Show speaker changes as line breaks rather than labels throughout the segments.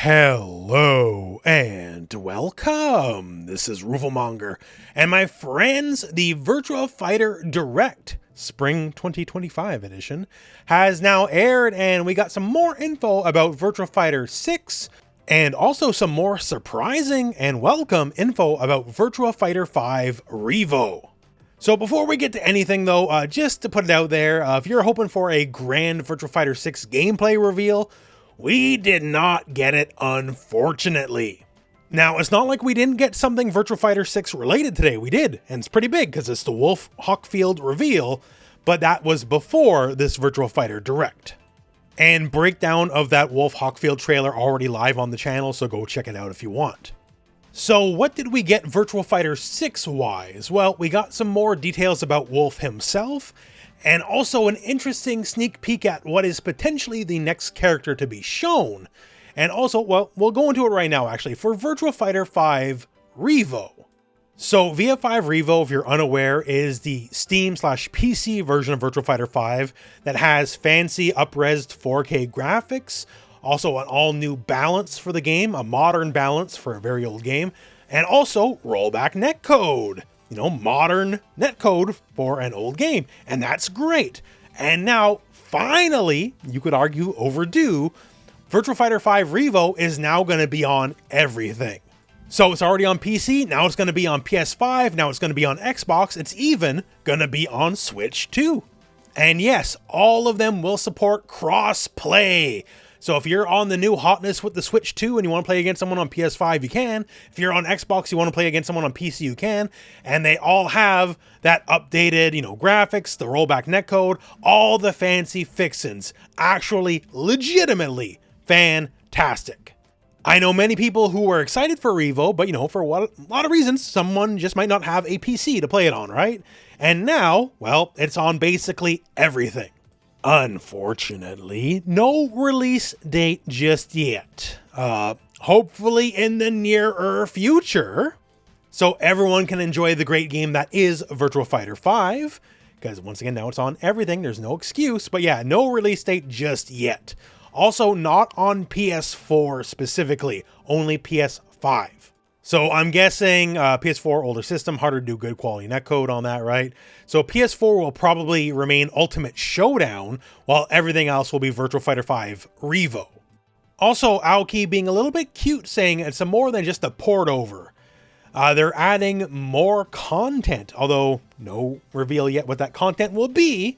Hello and welcome. This is Rooflemonger, and my friends, the Virtua Fighter Direct Spring 2025 edition has now aired, and we got some more info about Virtua Fighter 6 and also some more surprising and welcome info about Virtua Fighter 5 Revo. So before we get to anything though, just to put it out there, if you're hoping for a grand Virtua Fighter 6 gameplay reveal, we did not get it, unfortunately. Now, it's not like we didn't get something Virtua Fighter 6 related today. We did, and it's pretty big because it's the Wolf Hawkfield reveal, but that was before this Virtua Fighter Direct. And breakdown of that Wolf Hawkfield trailer already live on the channel, so go check it out if you want. So what did we get Virtua Fighter 6 wise? Well, we got some more details about Wolf himself, and also an interesting sneak peek at what is potentially the next character to be shown. And also, well, we'll go into it right now actually, for Virtua Fighter 5 Revo. So VF5 Revo, if you're unaware, is the Steam/PC version of Virtua Fighter 5 that has fancy up-resed 4K graphics, also an all-new balance for the game, a modern balance for a very old game, and also rollback netcode. You know, modern netcode for an old game, and that's great. And now, finally, you could argue overdue, Virtua Fighter 5 Revo is now going to be on everything. So it's already on PC, now it's going to be on PS5, now it's going to be on Xbox, it's even going to be on Switch too. And yes, all of them will support crossplay. So if you're on the new hotness with the Switch 2 and you want to play against someone on PS5, you can. If you're on Xbox, you want to play against someone on PC, you can. And they all have that updated, graphics, the rollback netcode, all the fancy fixins. Actually, legitimately fantastic. I know many people who were excited for Revo, but for a lot of reasons, someone just might not have a PC to play it on, right? And now, well, it's on basically everything. Unfortunately, no release date just yet. Hopefully in the nearer future, so everyone can enjoy the great game that is Virtua Fighter 5, because once again, now it's on everything, there's no excuse, but yeah, no release date just yet. Also not on PS4 specifically, only PS5. So I'm guessing PS4 older system, harder to do good quality netcode on that, right? So PS4 will probably remain Ultimate Showdown, while everything else will be Virtua Fighter 5 Revo. Also, Aoki being a little bit cute, saying it's more than just a port over. They're adding more content, although no reveal yet what that content will be.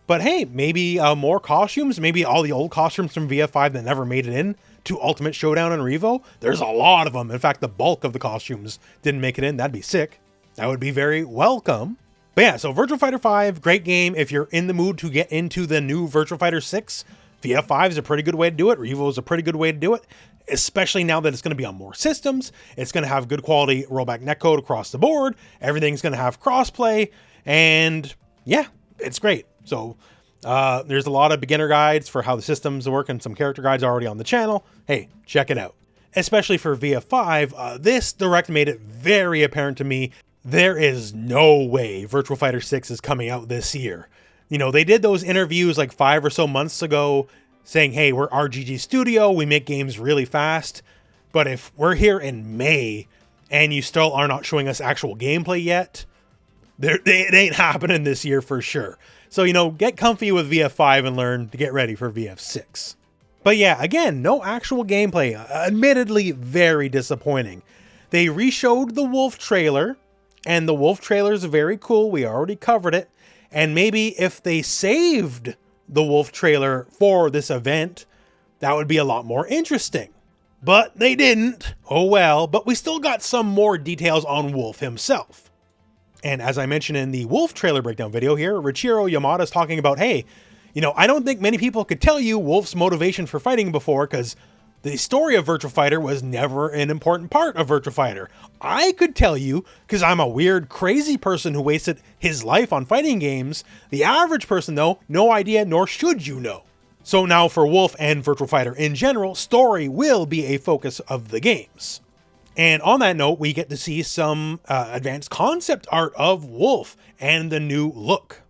But hey, maybe more costumes, maybe all the old costumes from VF5 that never made it in to Ultimate Showdown and Revo. There's a lot of them. In fact, the bulk of the costumes didn't make it in. That'd be sick. That would be very welcome. But yeah, so Virtua Fighter 5, great game. If you're in the mood to get into the new Virtua Fighter 6, VF5 is a pretty good way to do it. Revo is a pretty good way to do it, especially now that it's going to be on more systems. It's going to have good quality rollback netcode across the board. Everything's going to have crossplay, and yeah, it's great. So there's a lot of beginner guides for how the systems work and some character guides already on the channel. Hey, check it out. Especially for VF5, this Direct made it very apparent to me there is no way Virtua Fighter 6 is coming out this year. They did those interviews like 5 or so months ago saying, hey, we're RGG Studio, we make games really fast. But if we're here in May and you still are not showing us actual gameplay yet, it ain't happening this year for sure. So, get comfy with VF5 and learn to get ready for VF6. But yeah, again, no actual gameplay. Admittedly, very disappointing. They re-showed the Wolf trailer, and the Wolf trailer is very cool. We already covered it. And maybe if they saved the Wolf trailer for this event, that would be a lot more interesting. But they didn't. Oh well, but we still got some more details on Wolf himself. And as I mentioned in the Wolf trailer breakdown video here, Richiro Yamada is talking about, hey, I don't think many people could tell you Wolf's motivation for fighting before, because the story of Virtua Fighter was never an important part of Virtua Fighter. I could tell you, because I'm a weird, crazy person who wasted his life on fighting games. The average person, though, no idea, nor should you know. So now for Wolf and Virtua Fighter in general, story will be a focus of the games. And on that note, we get to see some advanced concept art of Wolf and the new look.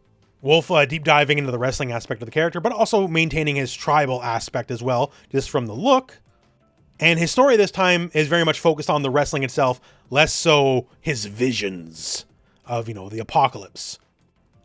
Wolf deep diving into the wrestling aspect of the character, but also maintaining his tribal aspect as well, just from the look. And his story this time is very much focused on the wrestling itself, less so his visions of, the apocalypse.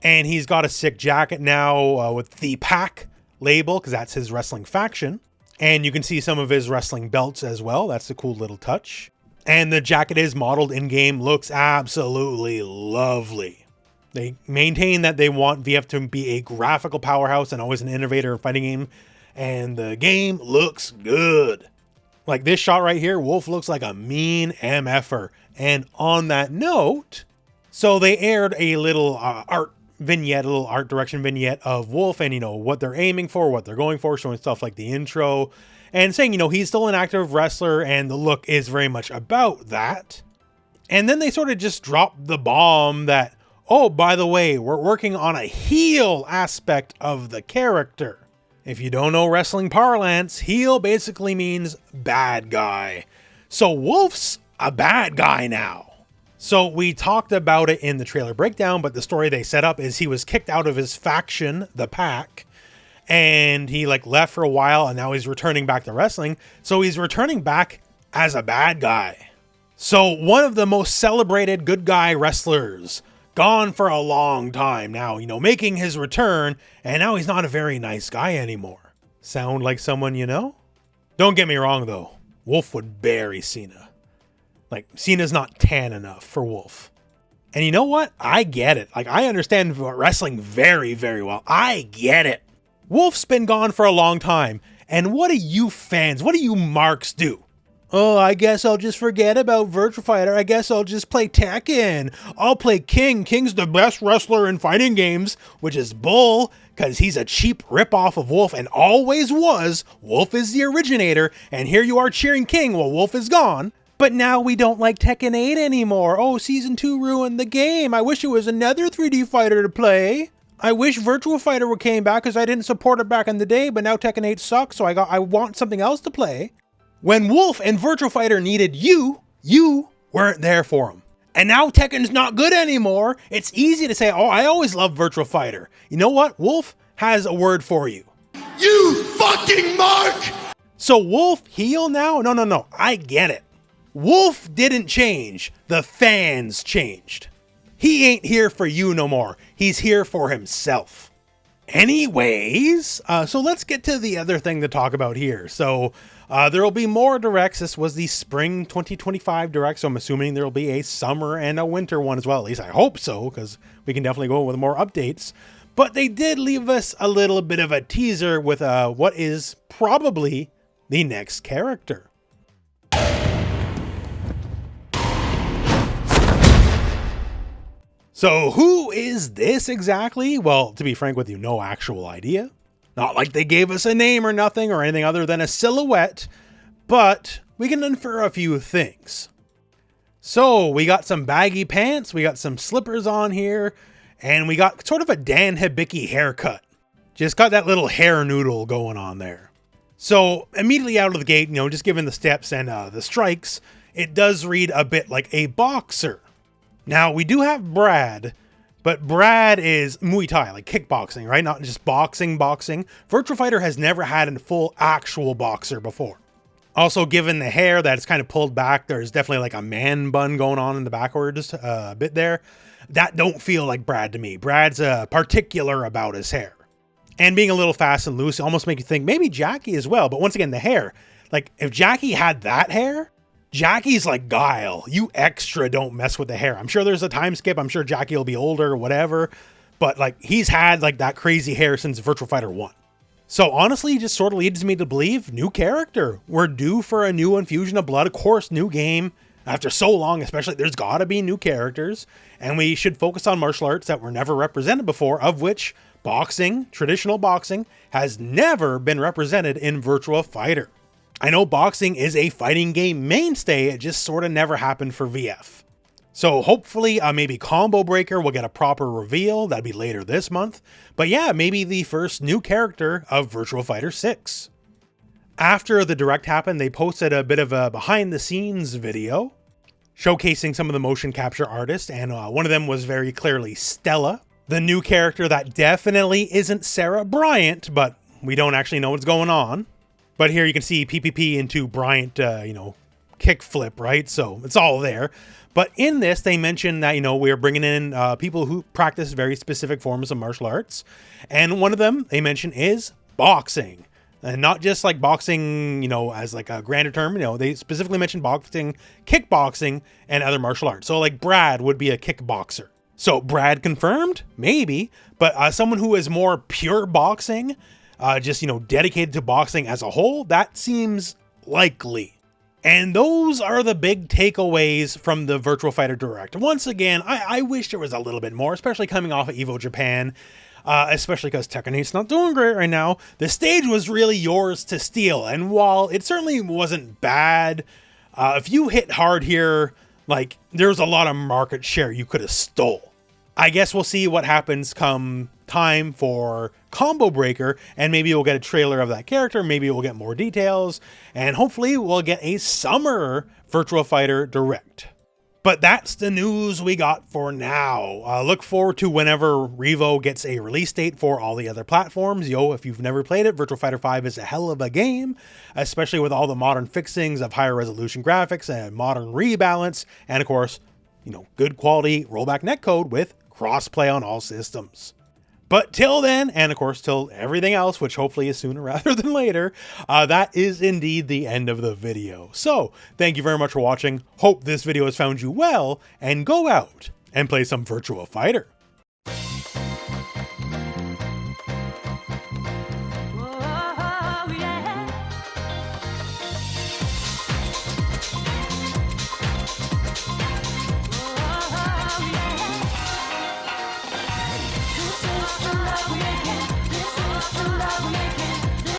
And he's got a sick jacket now with the Pack label, because that's his wrestling faction. And you can see some of his wrestling belts as well. That's a cool little touch. And the jacket is modeled in-game, looks absolutely lovely. They maintain that they want VF to be a graphical powerhouse and always an innovator in fighting game. And the game looks good. Like this shot right here, Wolf looks like a mean MFer. And on that note, so they aired a little art vignette, a little art direction vignette of Wolf and, what they're aiming for, what they're going for, showing stuff like the intro and saying, he's still an active wrestler and the look is very much about that. And then they sort of just dropped the bomb that, oh, by the way, we're working on a heel aspect of the character. If you don't know wrestling parlance, heel basically means bad guy. So Wolf's a bad guy now. So we talked about it in the trailer breakdown, but the story they set up is he was kicked out of his faction, the Pack, and he left for a while and now he's returning back to wrestling. So he's returning back as a bad guy. So one of the most celebrated good guy wrestlers, gone for a long time now, making his return, and now he's not a very nice guy anymore. Sound like someone you know? Don't get me wrong though, Wolf would bury Cena. Cena's not tan enough for Wolf. And you know what? I get it. I understand wrestling very, very well. I get it. Wolf's been gone for a long time. And what do you fans, what do you marks do? Oh, I guess I'll just forget about Virtua Fighter. I guess I'll just play Tekken. I'll play King. King's the best wrestler in fighting games, which is bull, because he's a cheap ripoff of Wolf and always was. Wolf is the originator, and here you are cheering King while Wolf is gone. But now we don't like Tekken 8 anymore. Oh, Season 2 ruined the game. I wish it was another 3D fighter to play. I wish Virtua Fighter came back because I didn't support it back in the day, but now Tekken 8 sucks, so I want something else to play. When Wolf and Virtua Fighter needed you weren't there for them. And now Tekken's not good anymore. It's easy to say, oh, I always loved Virtua Fighter. You know what? Wolf has a word for you. You fucking mark! So Wolf heel now? No. I get it. Wolf didn't change. The fans changed. He ain't here for you no more. He's here for himself. Anyways, so let's get to the other thing to talk about here. So there will be more directs. This was the spring 2025 direct, so I'm assuming there will be a summer and a winter one as well. At least I hope so, because we can definitely go with more updates. But they did leave us a little bit of a teaser with what is probably the next character. So who is this exactly? Well, to be frank with you, no actual idea. Not like they gave us a name or nothing or anything other than a silhouette, but we can infer a few things. So we got some baggy pants, we got some slippers on here, and we got sort of a Dan Hibicki haircut. Just got that little hair noodle going on there. So immediately out of the gate, just given the steps and the strikes, it does read a bit like a boxer. Now, we do have Brad, but Brad is Muay Thai, like kickboxing, right? Not just boxing. Virtua Fighter has never had a full actual boxer before. Also, given the hair that is kind of pulled back, there's definitely like a man bun going on in the backwards a bit there. That don't feel like Brad to me. Brad's particular about his hair. And being a little fast and loose, almost make you think maybe Jackie as well. But once again, the hair. Like, if Jackie had that hair, Jackie's like Guile. You extra don't mess with the hair. I'm sure there's a time skip. I'm sure Jackie will be older or whatever. But like, he's had like that crazy hair since Virtua Fighter 1. So honestly, it just sort of leads me to believe new character. We're due for a new infusion of blood. Of course, new game. After so long, especially, there's got to be new characters. And we should focus on martial arts that were never represented before, of which boxing, traditional boxing, has never been represented in Virtua Fighter. I know boxing is a fighting game mainstay, it just sort of never happened for VF. So hopefully maybe Combo Breaker will get a proper reveal, that'd be later this month. But yeah, maybe the first new character of Virtua Fighter 6. After the direct happened, they posted a bit of a behind the scenes video showcasing some of the motion capture artists, and one of them was very clearly Stella, the new character that definitely isn't Sarah Bryant, but we don't actually know what's going on. But here you can see PPP into Bryant, kick flip, right? So it's all there. But in this, they mentioned that, we're bringing in people who practice very specific forms of martial arts. And one of them they mentioned is boxing. And not just like boxing, as like a grander term, they specifically mentioned boxing, kickboxing, and other martial arts. So like Brad would be a kickboxer. So Brad confirmed? Maybe. But someone who is more pure boxing, just, dedicated to boxing as a whole, that seems likely. And those are the big takeaways from the Virtua Fighter Direct. Once again, I wish there was a little bit more, especially coming off of Evo Japan, especially because Tekken's not doing great right now. The stage was really yours to steal, and while it certainly wasn't bad, if you hit hard here, like, there's a lot of market share you could have stole. I guess we'll see what happens come time for Combo Breaker, and maybe we'll get a trailer of that character, maybe we'll get more details, and hopefully we'll get a summer Virtua Fighter Direct. But that's the news we got for now. Look forward to whenever Revo gets a release date for all the other platforms. If you've never played it, Virtua Fighter 5 is a hell of a game, especially with all the modern fixings of higher resolution graphics and modern rebalance, and of course, good quality rollback netcode with crossplay on all systems. But till then, and of course till everything else, which hopefully is sooner rather than later, that is indeed the end of the video. So thank you very much for watching. Hope this video has found you well, and go out and play some Virtua Fighter.